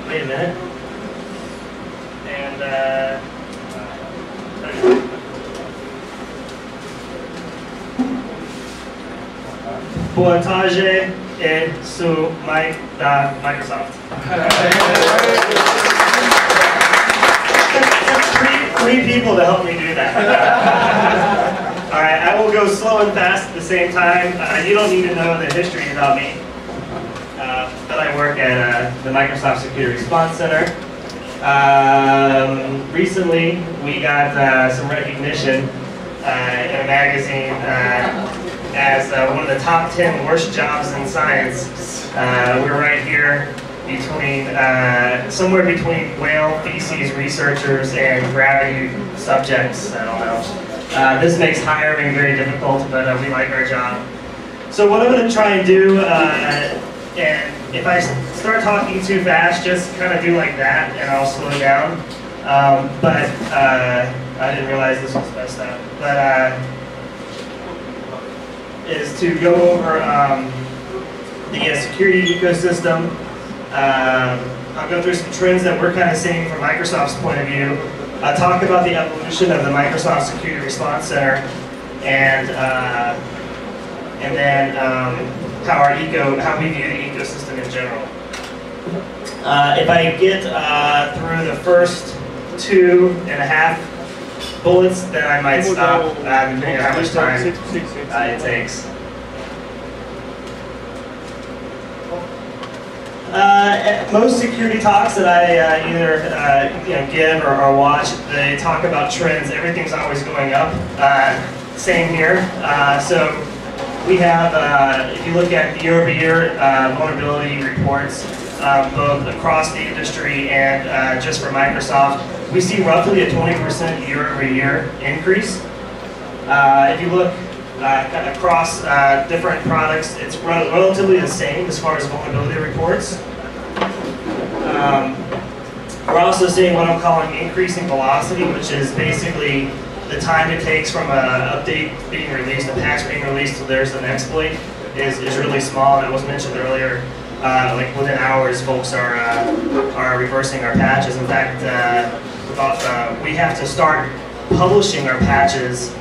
Wait a minute. And Botage et su Microsoft. Three people to help me do that. All right, I will go slow and fast at the same time. You don't need to know the history about me. But I work at the Microsoft Security Response Center. Recently, we got some recognition in a magazine as one of the top 10 worst jobs in science. We're right here between, somewhere between whale feces researchers and gravity subjects. I don't know. This makes hiring very difficult, but we like our job. So what I'm going to try and do, and if I start talking too fast, just kind of do like that, and I'll slow down. But I didn't realize this was messed up. But is to go over the security ecosystem. I'll go through some trends that we're kind of seeing from Microsoft's point of view. I'll talk about the evolution of the Microsoft Security Response Center, and then how we view the ecosystem in general. If I get through the first 2.5 bullets, then I might stop, depending on how much time it takes. Most security talks that I either give or watch, they talk about trends. Everything's always going up. Same here. So we have, if you look at year-over-year vulnerability reports, both across the industry and just for Microsoft, we see roughly a 20% year-over-year increase. If you look across different products, it's relatively the same as far as vulnerability reports. We're also seeing what I'm calling increasing velocity, which is basically the time it takes from an update being released, a patch being released, till there's an exploit is really small. And it was mentioned earlier, like within hours, folks are reversing our patches. In fact, we have to start publishing our patches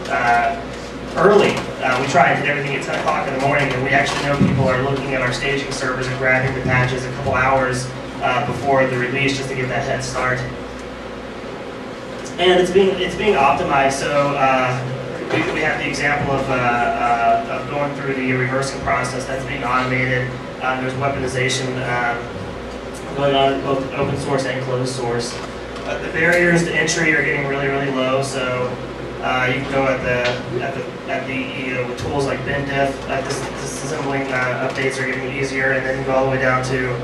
early. We try and get everything at 10 o'clock in the morning, and we actually know people are looking at our staging servers and grabbing the patches a couple hours before the release just to get that head start. And it's being optimized. So we have the example of going through the reversing process that's being automated. There's weaponization going on both open source and closed source. The barriers to entry are getting really, really low. So you can go with tools like bindiff. Disassembling updates are getting easier, and then you go all the way down to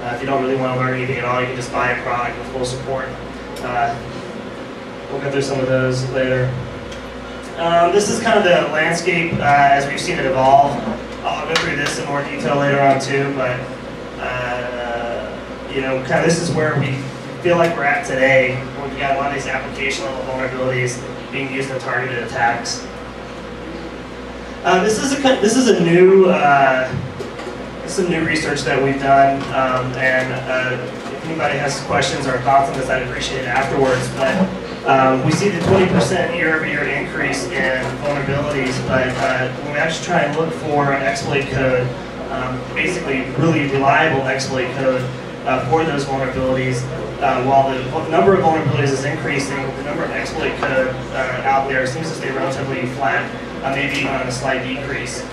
if you don't really want to learn anything at all, you can just buy a product with full support. We'll go through some of those later. This is kind of the landscape as we've seen it evolve. I'll go through this in more detail later on too, but kind of this is where we feel like we're at today, where we've got a lot of these application level vulnerabilities being used in targeted attacks. This is a new some new research that we've done, and if anybody has questions or thoughts on this, I'd appreciate it afterwards. But we see the 20% year-over-year increase in vulnerabilities, but when we actually try and look for exploit code, basically really reliable exploit code for those vulnerabilities, while the number of vulnerabilities is increasing, the number of exploit code out there seems to stay relatively flat, maybe even on a slight decrease.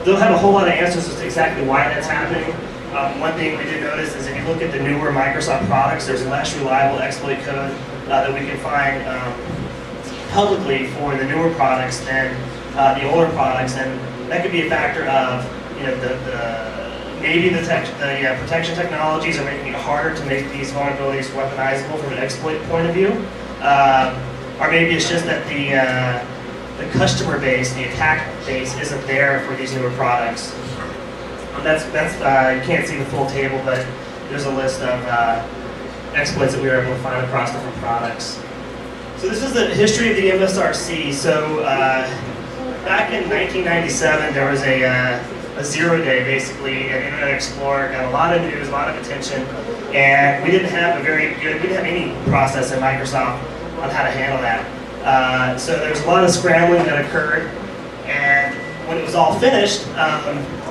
Don't have a whole lot of answers as to exactly why that's happening. One thing we did notice is if you look at the newer Microsoft products, there's less reliable exploit code that we can find publicly for the newer products than the older products, and that could be a factor of maybe the protection technologies are making it harder to make these vulnerabilities weaponizable from an exploit point of view, or maybe it's just that the customer base, the attack base, isn't there for these newer products. That's you can't see the full table, but there's a list of exploits that we were able to find across different products. So this is the history of the MSRC. So back in 1997, there was a a 0-day basically, and Internet Explorer got a lot of news, a lot of attention, and we didn't have we didn't have any process in Microsoft on how to handle that. So there was a lot of scrambling that occurred, and when it was all finished,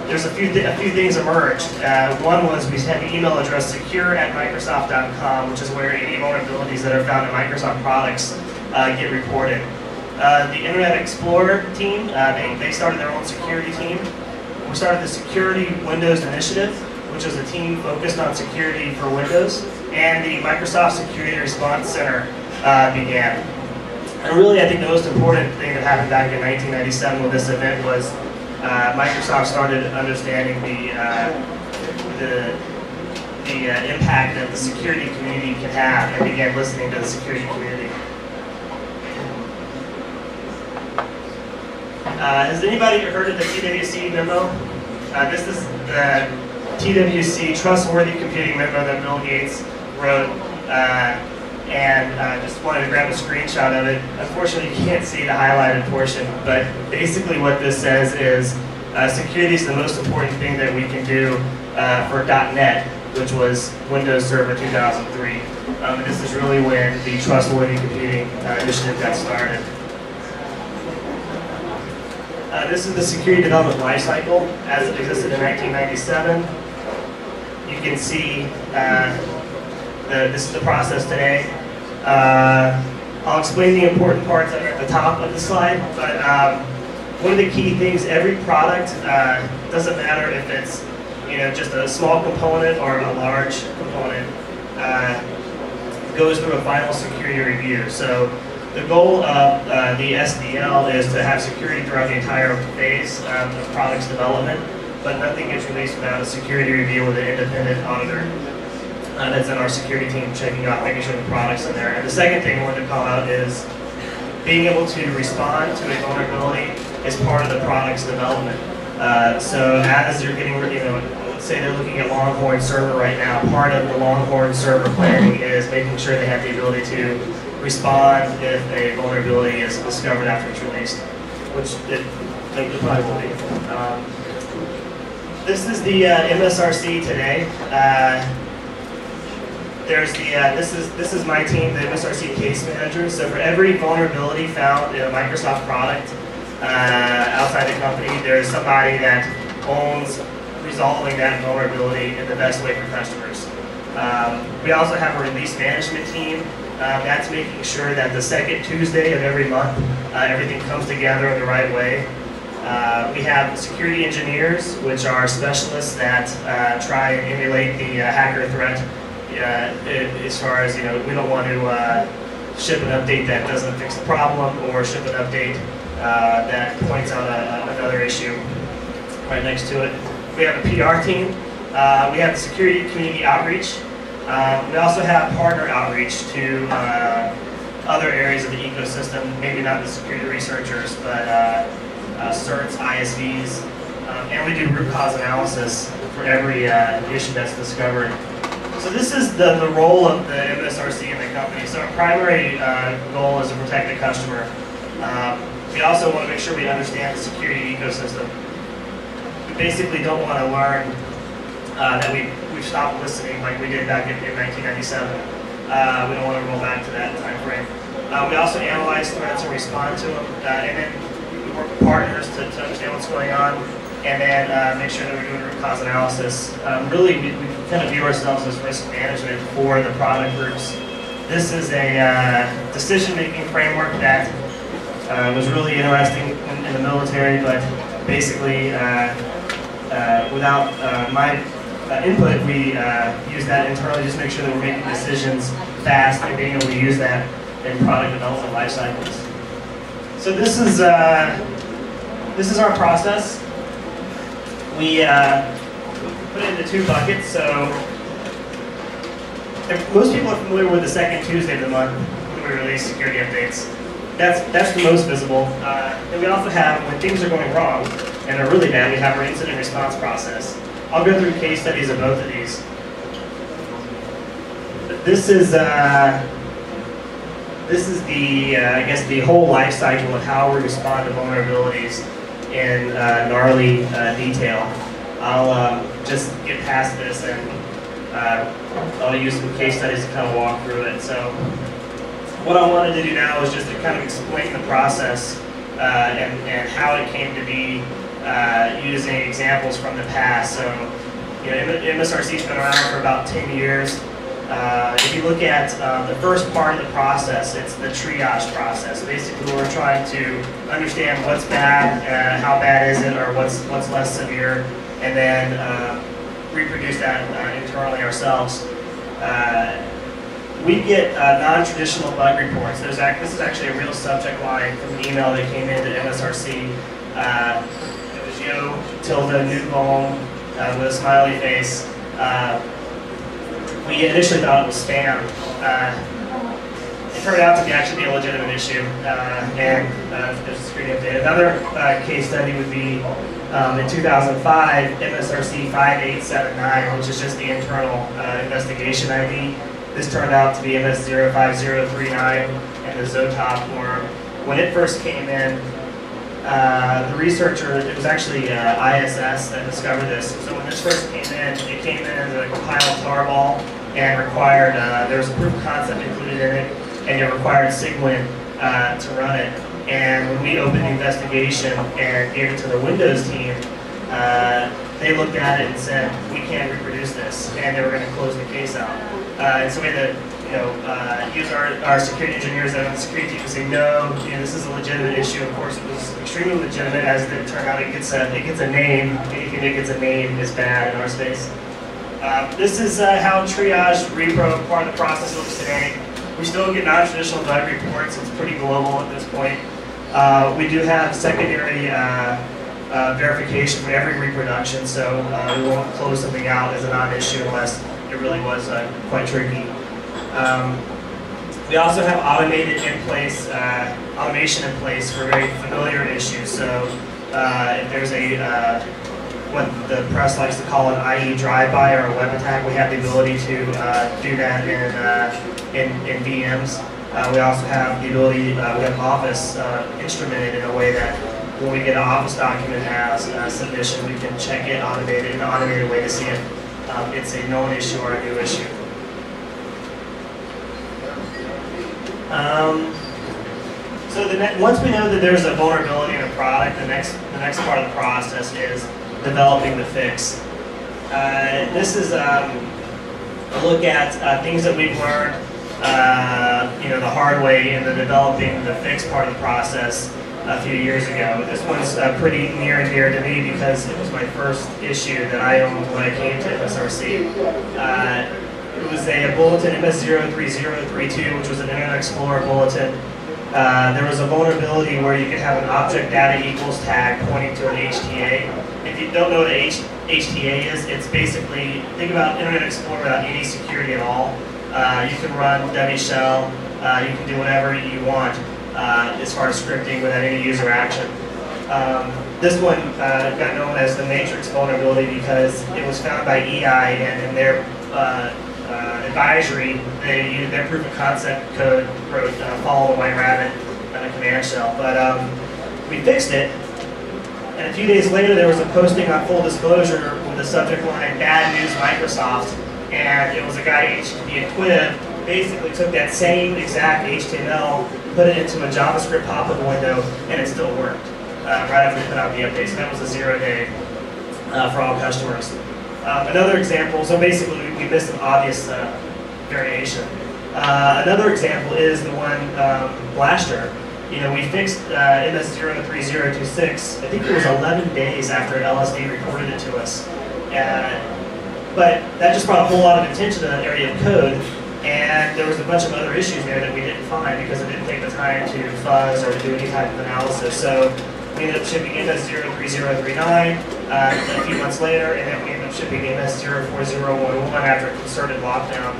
there's a few things emerged. One was we had the email address secure@microsoft.com, which is where any vulnerabilities that are found in Microsoft products get reported. The Internet Explorer team, they started their own security team. We started the Security Windows Initiative, which is a team focused on security for Windows, and the Microsoft Security Response Center began. And really, I think the most important thing that happened back in 1997 with this event was Microsoft started understanding the impact that the security community can have, and began listening to the security community. Has anybody heard of the TWC memo? This is the TWC Trustworthy Computing memo that Bill Gates wrote, and just wanted to grab a screenshot of it. Unfortunately, you can't see the highlighted portion, but basically what this says is security is the most important thing that we can do for .NET, which was Windows Server 2003. This is really when the Trustworthy Computing initiative got started. This is the security development lifecycle as it existed in 1997. You can see this is the process today. I'll explain the important parts at the top of the slide, but one of the key things, every product, doesn't matter if it's just a small component or a large component, goes through a final security review. So the goal of the SDL is to have security throughout the entire phase of the product's development, but nothing gets released without a security review with an independent auditor that's in our security team checking out, making sure the product's in there. And the second thing I wanted to call out is being able to respond to a vulnerability is part of the product's development. So as you're getting, let's say they're looking at Longhorn server right now, part of the Longhorn server planning is making sure they have the ability to respond if a vulnerability is discovered after it's released, which it probably will be. This is the MSRC today. There's the this is my team, the MSRC case manager. So for every vulnerability found in a Microsoft product outside the company, there's somebody that owns resolving that vulnerability in the best way for customers. We also have a release management team. That's making sure that the second Tuesday of every month, everything comes together in the right way. We have security engineers, which are specialists that try and emulate the hacker threat. As far as, we don't want to ship an update that doesn't fix the problem, or ship an update that points out another issue right next to it. We have a PR team. We have the security community outreach. We also have partner outreach to other areas of the ecosystem, maybe not the security researchers, but certs, ISVs, and we do root cause analysis for every issue that's discovered. So this is the role of the MSRC in the company. So our primary goal is to protect the customer. We also want to make sure we understand the security ecosystem. We basically don't want to learn that we've stopped listening like we did back in 1997. We don't want to roll back to that time frame. We also analyze threats and respond to them, and then we work with partners to understand what's going on, and then make sure that we're doing root cause analysis. Really, we kind of view ourselves as risk management for the product groups. This is a decision-making framework that was really interesting in the military, but basically, without my input, we use that internally just to make sure that we're making decisions fast and being able to use that in product development life cycles. So this is our process. We put it into two buckets. So most people are familiar with the second Tuesday of the month when we release security updates. That's the most visible. And we also have, when things are going wrong and are really bad, we have our incident response process. I'll go through case studies of both of these. This is the I guess the whole life cycle of how we respond to vulnerabilities. in gnarly detail. I'll just get past this and I'll use some case studies to kind of walk through it. So what I wanted to do now is just to kind of explain the process and how it came to be using examples from the past. So, you know, MSRC's been around for about 10 years. If you look at the first part of the process, it's the triage process. Basically, we're trying to understand what's bad, how bad is it, or what's less severe, and then reproduce that internally ourselves. We get non-traditional bug reports. This is actually a real subject line from an email that came into MSRC. It was Sh0t with a smiley face. We initially thought it was spam. It turned out to actually be a legitimate issue, and there's a security update. Another case study would be in 2005, MSRC 5879, which is just the internal investigation ID. This turned out to be MS05039 and the Sh0t worm. When it first came in, the researcher, it was actually ISS that discovered this. So when this first came in, it came in as a compiled tarball and required, there was a proof of concept included in it, and it required Sigwin to run it. And when we opened the investigation and gave it to the Windows team, they looked at it and said, we can't reproduce this, and they were going to close the case out. And so we had to, use our security engineers and the security team to say, no, this is a legitimate issue. Of course, it was extremely legitimate. As it turned out, it gets a name. Anything that gets a name is bad in our space. This is how triage repro part of the process looks today. We still get non-traditional bug reports. It's pretty global at this point. We do have secondary verification for every reproduction, so we won't close something out as a non-issue unless it really was quite tricky. We also have automation in place for very familiar issues. So if there's what the press likes to call an IE drive-by or a web attack, we have the ability to do that in VMs. We also have the ability, we have Office instrumented in a way that when we get an Office document as submission, we can check it in an automated way to see if it's a known issue or a new issue. So once we know that there's a vulnerability in a product, the next part of the process is developing the fix. This is a look at things that we've learned, the hard way in the developing the fix part of the process a few years ago. This one's pretty near and dear to me because it was my first issue that I owned when I came to MSRC. It was a bulletin, MS03032, which was an Internet Explorer bulletin. There was a vulnerability where you could have an object data equals tag pointing to an HTA. If you don't know what an HTA is, it's basically, think about Internet Explorer without any security at all. You can run Debbie Shell, you can do whatever you want as far as scripting without any user action. This one got known as the Matrix vulnerability because it was found by EI, and in their advisory, their proof of concept code wrote follow the white rabbit on a command shell. But we fixed it, and a few days later there was a posting on Full Disclosure with the subject line "Bad News Microsoft," and it was a guy, the Equib, basically took that same exact HTML, put it into a JavaScript pop-up window, and it still worked right after we put out the update. So that was a 0-day for all customers. Another example, so basically we missed an obvious variation. Another example is the one Blaster. We fixed MS03026, I think it was 11 days after LSD reported it to us. But that just brought a whole lot of attention to that area of code, and there was a bunch of other issues there that we didn't find because it didn't take the time to fuzz or to do any type of analysis. So we ended up shipping MS03039 a few months later, and then we ended up shipping MS04011 after a concerted lockdown.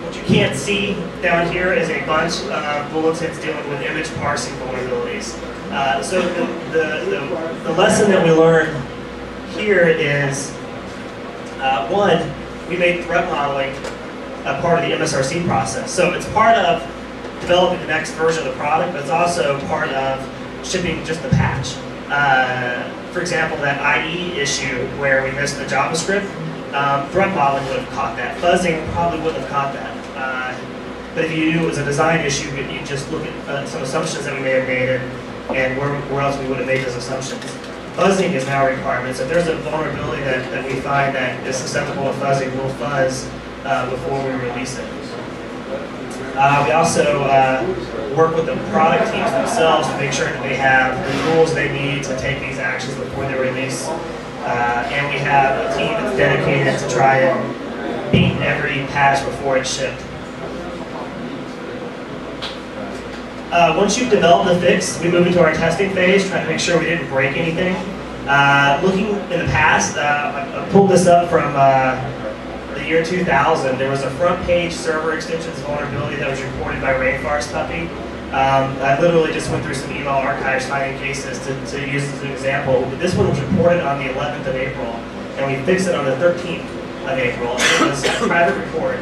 What you can't see down here is a bunch of bulletins dealing with image parsing vulnerabilities. So the lesson that we learned here is, one, we made threat modeling a part of the MSRC process. So it's part of developing the next version of the product, but it's also part of shipping just the patch. For example, that IE issue where we missed the JavaScript, threat modeling would have caught that. Fuzzing probably wouldn't have caught that. But if you knew it was a design issue, you just look at some assumptions that we may have made and where else we would have made those assumptions. Fuzzing is now a requirement. So if there's a vulnerability that we find that is susceptible to fuzzing, we'll fuzz before we release it. We also work with the product teams themselves to make sure that they have the tools they need to take these actions before they release. And we have a team that's dedicated to try and beat every patch before it's shipped. Once you've developed the fix, we move into our testing phase, trying to make sure we didn't break anything. Looking in the past, I pulled this up from the year 2000. There was a front page server extensions vulnerability that was reported by Rainforest. I literally just went through some email archives finding cases to use as an example. This one was reported on the 11th of April, and we fixed it on the 13th of April. And it was a private report.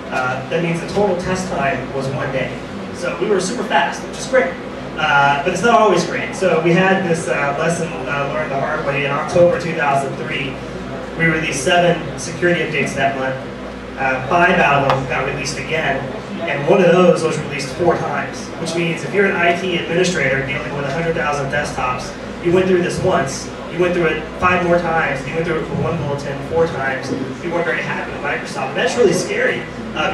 That means the total test time was 1 day. So we were super fast, which is great. But it's not always great. So we had this lesson learned the hard way. In October 2003, we released 7 security updates that month. 5 out of them got released again, and one of those was released 4 times, which means if you're an IT administrator dealing with 100,000 desktops, you went through this once, you went through it 5 more times, and you went through it for 1 bulletin 4 times, you weren't very happy with Microsoft. And that's really scary,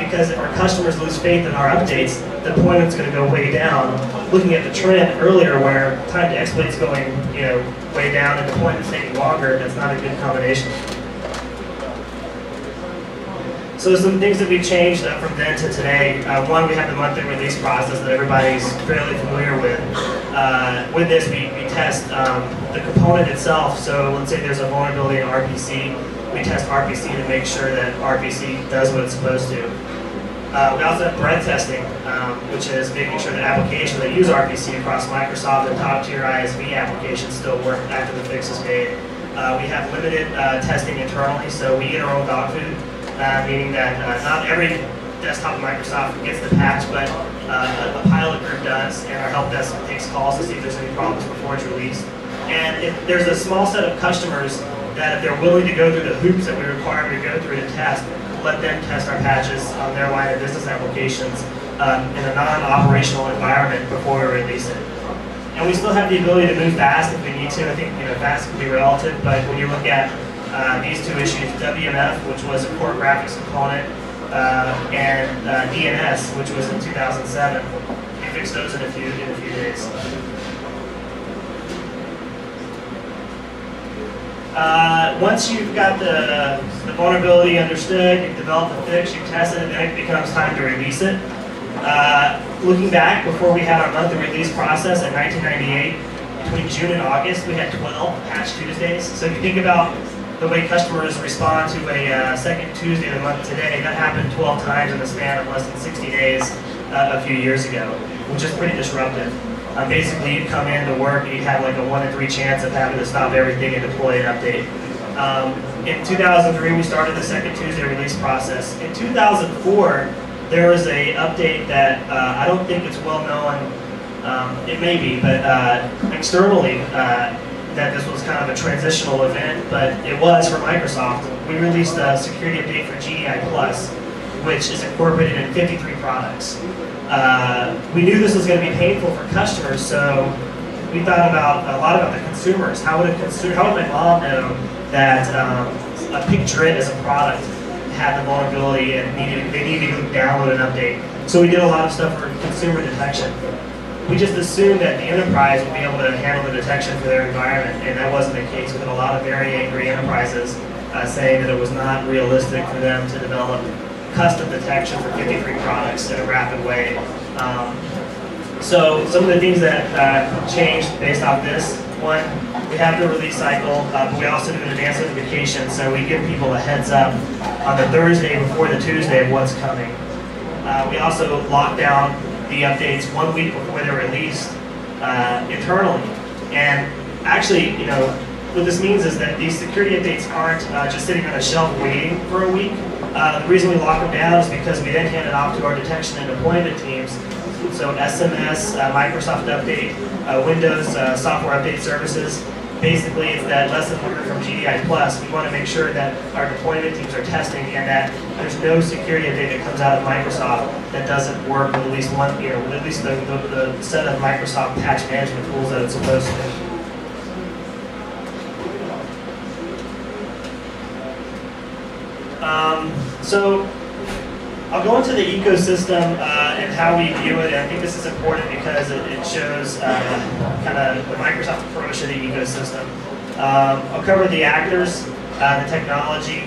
because if our customers lose faith in our updates, the deployment's going to go way down. Looking at the trend earlier where time to exploit's going way down and deployment's taking longer, that's not a good combination. So some things that we've changed from then to today. One, we have the monthly release process that everybody's fairly familiar with. With this, we test the component itself. So let's say there's a vulnerability in RPC. We test RPC to make sure that RPC does what it's supposed to. We also have breadth testing, which is making sure that applications that use RPC across Microsoft and top-tier ISV applications still work after the fix is made. We have limited testing internally, so we eat our own dog food. Meaning that not every desktop in Microsoft gets the patch, but a pilot group does, and our help desk takes calls to see if there's any problems before it's released. And if there's a small set of customers that if they're willing to go through the hoops that we require them to go through to test, let them test our patches on their line of business applications in a non-operational environment before we release it. And we still have the ability to move fast if we need to. I think fast can be relative, but when you look at these 2 issues, WMF, which was a core graphics component, and DNS, which was in 2007. We fixed those in a few days. Once you've got the vulnerability understood, you've developed the fix, you've tested it, then it becomes time to release it. Looking back, before we had our monthly release process in 1998, between June and August, we had 12 Patch Tuesdays. So if you think about the way customers respond to a second Tuesday of the month today, that happened 12 times in the span of less than 60 days a few years ago, which is pretty disruptive. Basically, you'd come in to work and you'd have like a 1 in 3 chance of having to stop everything and deploy an update. In 2003, we started the second Tuesday release process. In 2004, there was an update that I don't think it's well known, it may be, but externally, that this was kind of a transitional event, but it was for Microsoft. We released a security update for GDI Plus, which is incorporated in 53 products. We knew this was going to be painful for customers, so we thought a lot about the consumers. How would my mom know that a Picturit as a product had the vulnerability and they needed to download an update? So we did a lot of stuff for consumer detection. We just assumed that the enterprise would be able to handle the detection for their environment, and that wasn't the case. We had a lot of very angry enterprises saying that it was not realistic for them to develop custom detection for 53 products in a rapid way. So some of the things that changed based off this: 1, we have the release cycle, but we also do an advanced notification, so we give people a heads up on the Thursday before the Tuesday of what's coming. We also lock down the updates 1 week before they're released internally. And actually, what this means is that these security updates aren't just sitting on a shelf waiting for a week. The reason we lock them down is because we then hand it off to our detection and deployment teams So SMS, Microsoft Update, Windows software update services. Basically, it's that lesson learned from GDI Plus. We want to make sure that our deployment teams are testing and that there's no security update that comes out of Microsoft that doesn't work with at least one, with at least the set of Microsoft patch management tools that it's supposed to. So I'll go into the ecosystem and how we view it. And I think this is important because it shows kind of the Microsoft approach to the ecosystem. I'll cover the actors, the technology,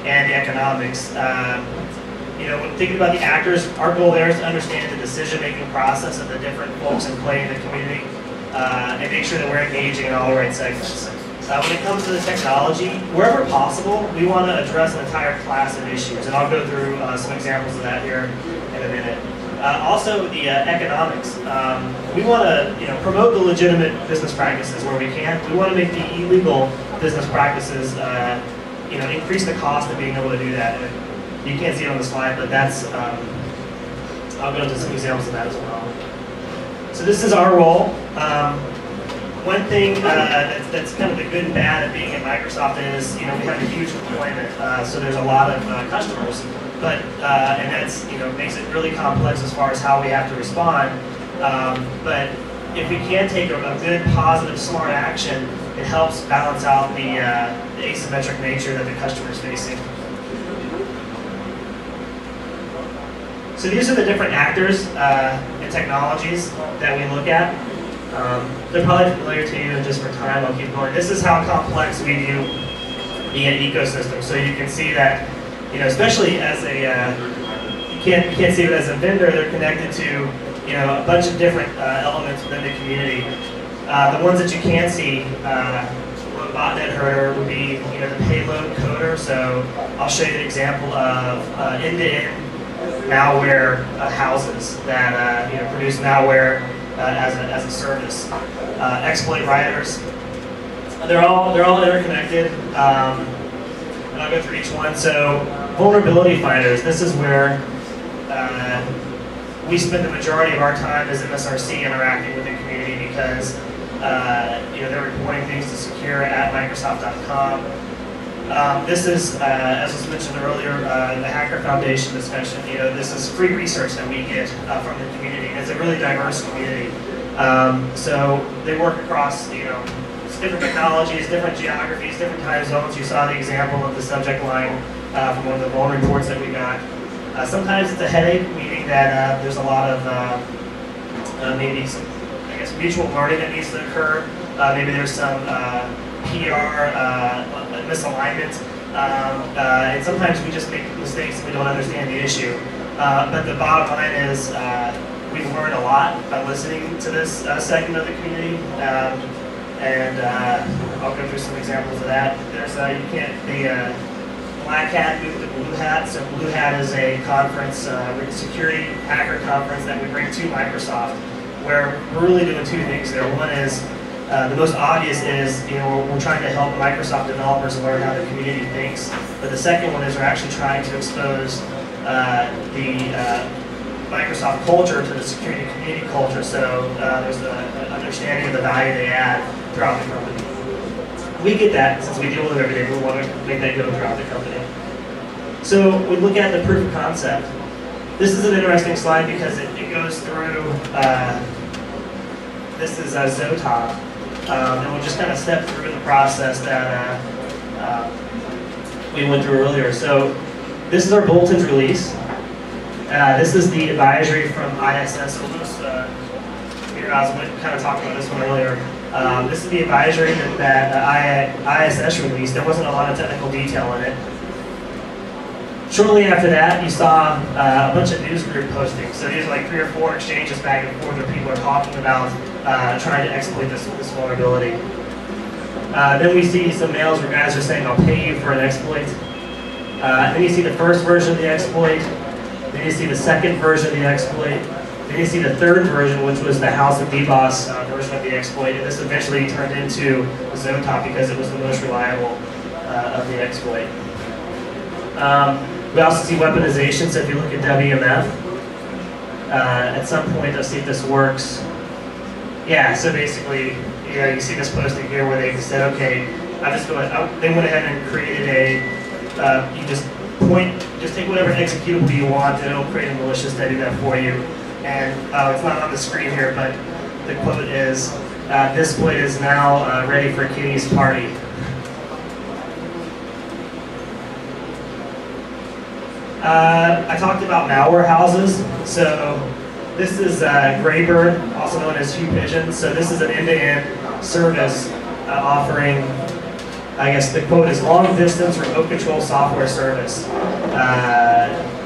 and the economics. When thinking about the actors, our goal there is to understand the decision-making process of the different folks in play in the community and make sure that we're engaging in all the right segments. When it comes to the technology, wherever possible, we want to address an entire class of issues, and I'll go through some examples of that here in a minute. Also, the economics. We want to promote the legitimate business practices where we can. We want to make the illegal business practices increase the cost of being able to do that. And you can't see it on the slide, but that's I'll go into some examples of that as well. So this is our role. One thing that's kind of the good and bad of being at Microsoft is, we have a huge deployment, so there's a lot of customers, but and that's makes it really complex as far as how we have to respond. But if we can take a good, positive, smart action, it helps balance out the asymmetric nature that the customer is facing. So these are the different actors and technologies that we look at. They're probably familiar to you, and just for time, I'll keep going. This is how complex we view the ecosystem. So you can see that, especially as a, you can't see it as a vendor. They're connected to, a bunch of different elements within the community. The ones that you can see, one botnet herder would be, the payload coder. So I'll show you an example of end-to-end malware houses that produce malware. As a service. Exploit writers. They're all interconnected, and I'll go through each one. So vulnerability fighters. This is where we spend the majority of our time as MSRC interacting with the community because they're reporting things to secure at Microsoft.com. This is, as was mentioned earlier, the Hacker Foundation discussion. This is free research that we get from the community. It's a really diverse community. So they work across, different technologies, different geographies, different time zones. You saw the example of the subject line from one of the vuln reports that we got. Sometimes it's a headache, meaning that there's a lot of maybe some, mutual learning that needs to occur. Maybe there's some PR misalignment, and sometimes we just make mistakes and we don't understand the issue. But the bottom line is we've learned a lot by listening to this segment of the community, and I'll go through some examples of that. There's the Black Hat moved to Blue Hat. So Blue Hat is a conference, security hacker conference that we bring to Microsoft, where we're really doing two things there. One is the most obvious is, we're trying to help Microsoft developers learn how the community thinks. But the second one is we're actually trying to expose the Microsoft culture to the security community culture. So there's an understanding of the value they add throughout the company. We get that since we deal with it every day. We want to make that go throughout the company. So we look at the proof of concept. This is an interesting slide because it goes through. This is Sh0t. And we'll just kind of step through the process that we went through earlier. So this is our bulletins release. This is the advisory from ISS. Peter Oswald kind of talked about this one earlier. This is the advisory that ISS released. There wasn't a lot of technical detail in it. Shortly after that, you saw a bunch of news group postings. So these are like 3 or 4 exchanges back and forth where people are talking about trying to exploit this vulnerability. Then we see some mails where guys are saying, I'll pay you for an exploit. Then you see the first version of the exploit. Then you see the second version of the exploit. Then you see the third version, which was the House of DBoss version of the exploit. And this eventually turned into Sh0t because it was the most reliable of the exploit. We also see weaponization, so if you look at WMF, at some point, let's see if this works. Yeah, so basically, you see this posting here where they said, okay, they went ahead and created a, you just take whatever executable you want and it'll create a malicious to do that for you. And it's not on the screen here, but the quote is, this boy is now ready for Kitty's party. I talked about malware houses. So this is Greatbird, also known as Pigeon. So this is an end-to-end service offering, I guess the quote is long-distance remote control software service.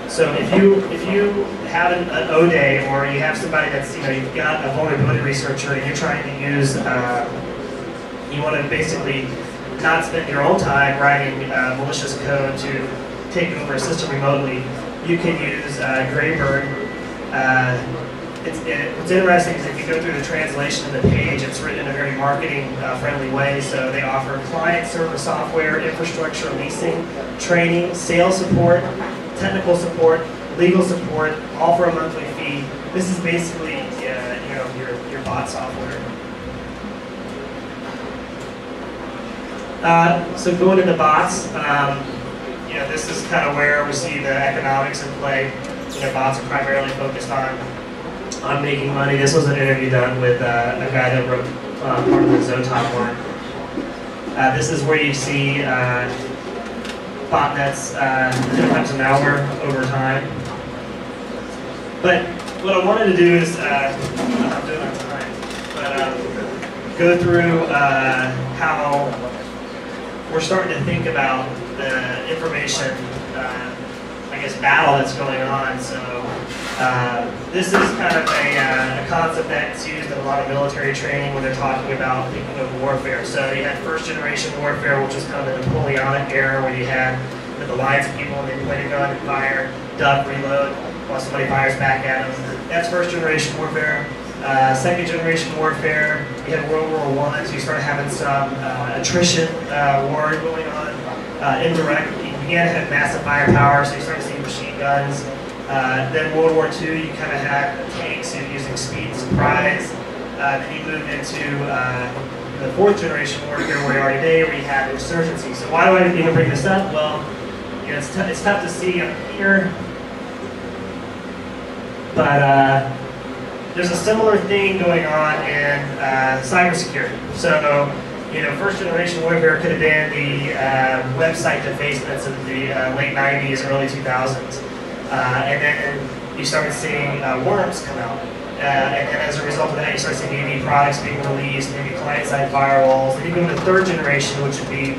So if you have an O-Day or you have somebody that's, you've got a vulnerability researcher and you're trying to use, you want to basically not spend your own time writing malicious code to take over a system remotely, you can use Greatbird. What's interesting is if you go through the translation of the page, it's written in a very marketing-friendly way. So they offer client-server software, infrastructure leasing, training, sales support, technical support, legal support, all for a monthly fee. This is basically your bot software. So going into bots, this is kind of where we see the economics in play. Bots are primarily focused on making money. This was an interview done with a guy that wrote part of the Sh0t one. This is where you see botnets, different types of malware over time. But what I wanted to do is, I'm doing on time, but go through how we're starting to think about the information, battle that's going on. So this is kind of a concept that's used in a lot of military training when they're talking about thinking of warfare. So you had first generation warfare, which was kind of the Napoleonic era, where you had the lines of people and they point a gun and fire, duck, reload, while somebody fires back at them. That's first generation warfare. Second generation warfare, you had World War I, so you started having some attrition war going on. Indirect, you began to have massive firepower, so you started seeing machine guns. Then World War II, you kind of had tanks, so you're using speed and surprise. Then you moved into the fourth generation warfare where you are today, where you have insurgency. So why do I even bring this up? Well, it's tough to see up here, but there's a similar thing going on in cybersecurity. So, first generation warfare could have been the website defacements of the late 90s, early 2000s. And then you started seeing worms come out. And then as a result of that, you start seeing AV products being released, maybe client-side firewalls. Then you go into third generation, which would be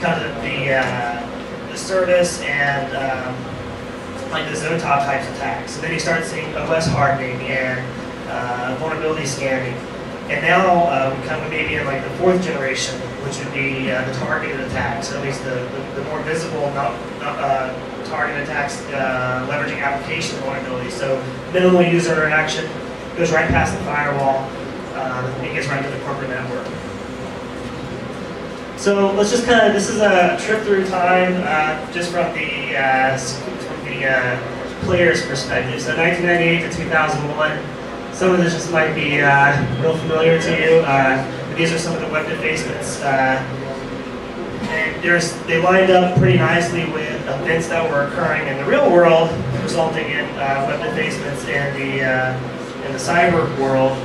kind of the service and like the Sh0t types attacks. So then you start seeing OS hardening and vulnerability scanning. And now we come maybe in like the fourth generation, which would be the targeted attacks, or at least the more visible targeted attacks leveraging application vulnerability. So minimal user interaction, goes right past the firewall, and gets right to the corporate network. So let's just this is a trip through time just from the player's perspective. So 1998 to 2001. Some of this just might be real familiar to you. But these are some of the web defacements. And they lined up pretty nicely with events that were occurring in the real world, resulting in web defacements in the cyber world.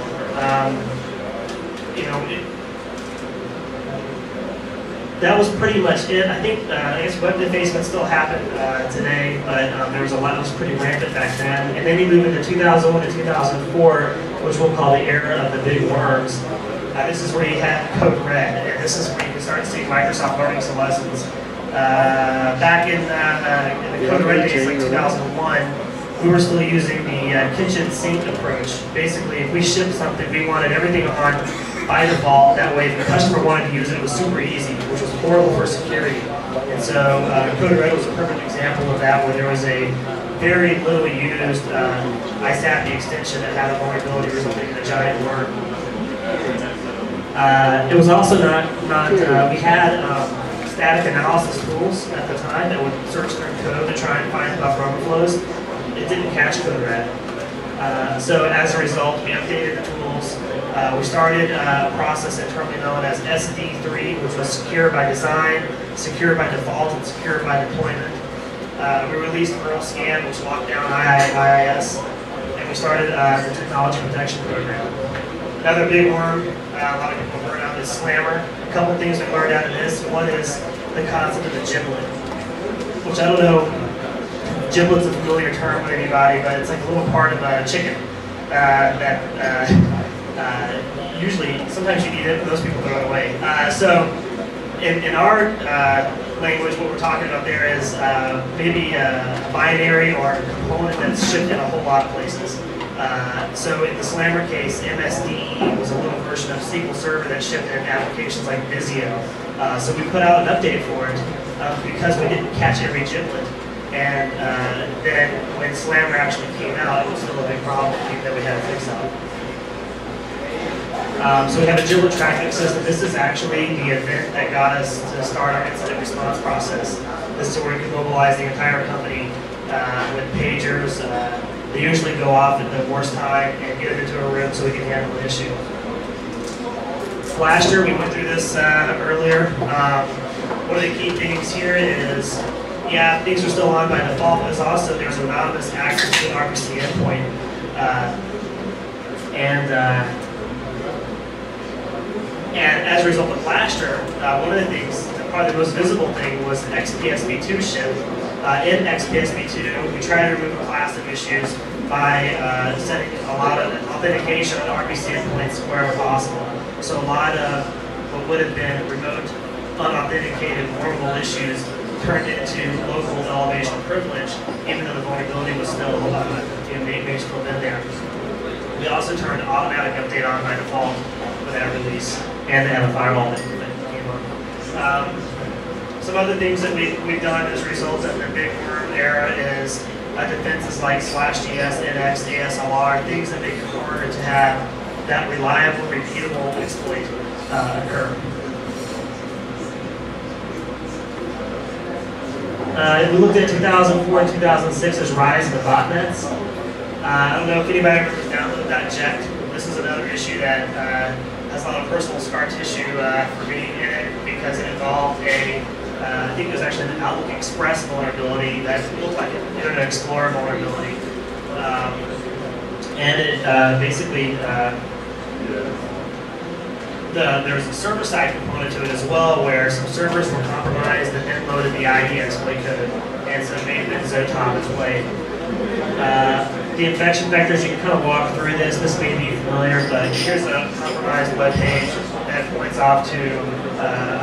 That was pretty much it. I think, I guess web defacement still happen today, but there was a lot that was pretty rampant back then. And then you move into 2001 to 2004, which we'll call the era of the big worms. This is where you had Code Red, and this is where you can start seeing Microsoft learning some lessons. Back in the Code Red days, like 2001, we were still using the kitchen sink approach. Basically, if we shipped something, we wanted everything on by default. That way, if the customer wanted to use it, it was super easy, which was horrible for security. And so Code Red was a perfect example of that, where there was a very little used ISAPI extension that had a vulnerability resulting in a giant worm. It was also we had static analysis tools at the time that would search through code to try and find buffer overflows. it didn't catch code red. So as a result, we updated the tools. We started a process internally known as SD3, which was secure by design, secure by default, and secure by deployment. We released Earl Scan, which locked down IIS, and we started the technology protection program. Another big worm, a lot of people learn out, is Slammer. A couple things we learned out of this. One is the concept of the giblet, which I don't know, giblet's a familiar term with anybody, but it's like a little part of a chicken that usually, sometimes you eat it, but those people throw it away. So in our language, what we're talking about there is maybe a binary or a component that's shipped in a whole lot of places. So in the Slammer case, MSDE was a little version of SQL Server that shipped in applications like Visio. So we put out an update for it because we didn't catch every giblet. And then when Slammer actually came out, it was still a big problem that we had to fix out. So we have a giblet tracking system. This is actually the event that got us to start our incident response process. This is where we can mobilize the entire company with pagers. They usually go off at the worst time and get them into a room so we can handle the issue. Flasher, we went through this earlier. One of the key things here is, yeah, things are still on by default, but also there's anonymous access to an RPC endpoint. And as a result of Flasher, one of the things, probably the most visible thing, was XPSP2 Shift. In XPSP2, we try to remove a class of issues by setting a lot of authentication on RPC endpoints wherever possible. So a lot of what would have been remote, unauthenticated, vulnerable issues turned into local elevation privilege, even though the vulnerability was still may still been there. We also turned automatic update on by default with that release, and they have a firewall that came on. Some other things that we've done as a result of the big worm era is defenses like /ds, NX, ASLR, things that make it harder to have that reliable, repeatable exploit occur. We looked at 2004 and 2006's rise in the botnets. I don't know if anybody remembers download.ject. This is another issue that has a lot of personal scar tissue for me in it because it involved a I think it was actually an Outlook Express vulnerability that looked like an Internet Explorer vulnerability. And it basically, there's a server-side component to it as well, where some servers were compromised and then loaded the IE exploit code, and so it made Sh0t its way. The infection vectors, you can kind of walk through this. This may be familiar, but here's a compromised web page that points off to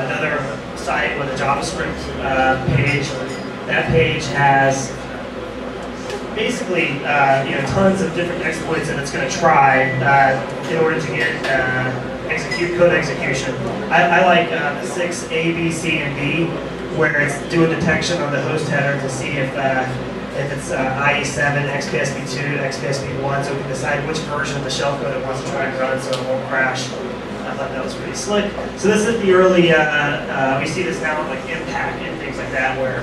another site with a JavaScript page. That page has basically tons of different exploits that it's going to try in order to get code execution. I like the 6 A, B, C, and D, where it's doing detection on the host header to see if it's IE7, XPSP2, XPSP1, so we can decide which version of the shellcode it wants to try and run so it won't crash. I thought that was pretty slick. So this is the early, we see this now with like Impact and things like that where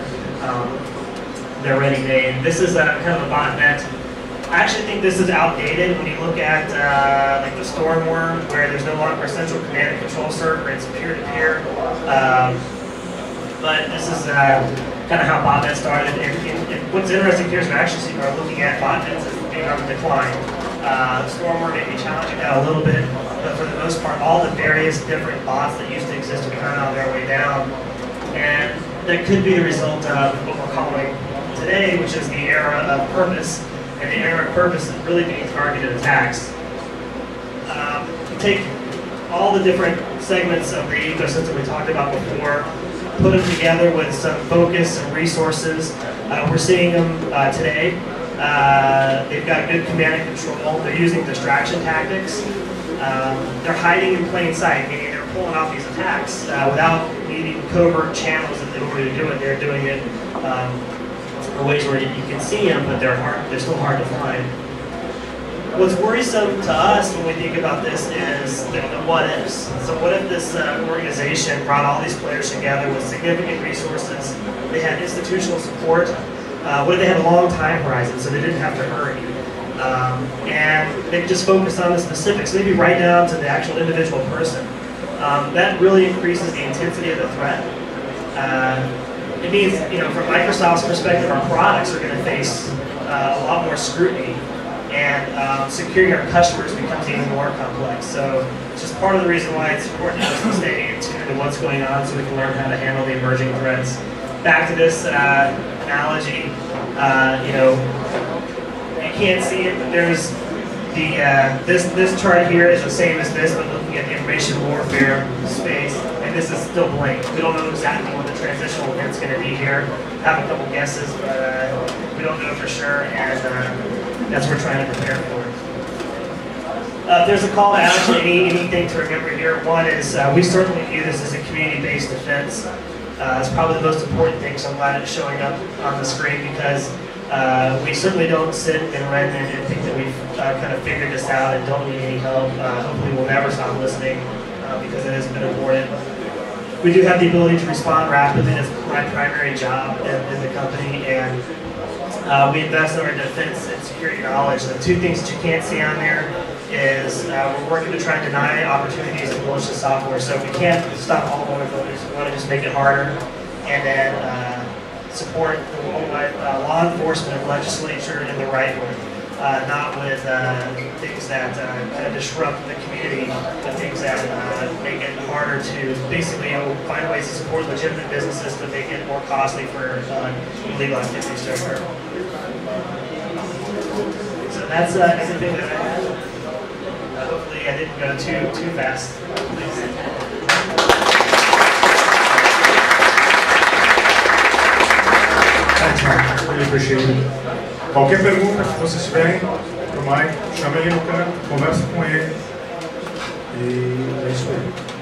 they're ready-made. This is kind of a botnet. I actually think this is outdated when you look at like the Stormworm, where there's no longer a central command and control server, it's peer-to-peer. But this is kind of how botnets started. And what's interesting here is we actually are looking at botnets as being on the decline. Stormworm may be challenging that a little bit, but for the most part, all the various different bots that used to exist are kind of on their way down. And that could be the result of what we're calling today, which is the era of purpose. And the era of purpose is really being targeted attacks. You take all the different segments of the ecosystem we talked about before, put them together with some focus and resources. We're seeing them today. They've got good command and control. They're using distraction tactics. They're hiding in plain sight, meaning they're pulling off these attacks without needing covert channels in order to do it. They're doing it in ways where you can see them, but they're still hard to find. What's worrisome to us when we think about this is the what ifs. So what if this organization brought all these players together with significant resources, they had institutional support, what if they had a long time horizon, so they didn't have to hurry? And they could just focus on the specifics, maybe right down to the actual individual person. That really increases the intensity of the threat. It means, from Microsoft's perspective, our products are going to face a lot more scrutiny, and securing our customers becomes even more complex. So it's just part of the reason why it's important for us to stay in tune to what's going on so we can learn how to handle the emerging threats. Back to this analogy, you can't see it, but there's the this chart here is the same as this, but looking at the information warfare space, and this is still blank. We don't know exactly what the transitional event's going to be here. I have a couple guesses, but we don't know for sure, and that's what we're trying to prepare for. There's a call to action, anything to remember here. One is we certainly view this as a community-based defense. It's probably the most important thing, so I'm glad it's showing up on the screen, because we certainly don't sit in Redmond and think that we've kind of figured this out and don't need any help. Hopefully we'll never stop listening, because it has been important. We do have the ability to respond rapidly. That's my primary job in the company, and we invest in our defense and security knowledge. The two things that you can't see on there is we're working to try and deny opportunities of malicious software. So if we can't stop all vulnerabilities, we want to just make it harder, and then support the worldwide law enforcement and legislature in the right way, not with things that kind of disrupt the community, but things that make it harder to basically find ways to support legitimate businesses to make it more costly for illegal activities to occur. So that's everything that I had. Hopefully I didn't go too fast. Thanks, Mike. Really appreciate it. Qualquer pergunta que vocês tiverem pro Mike, chama ele no canto, conversa com ele. E é isso aí.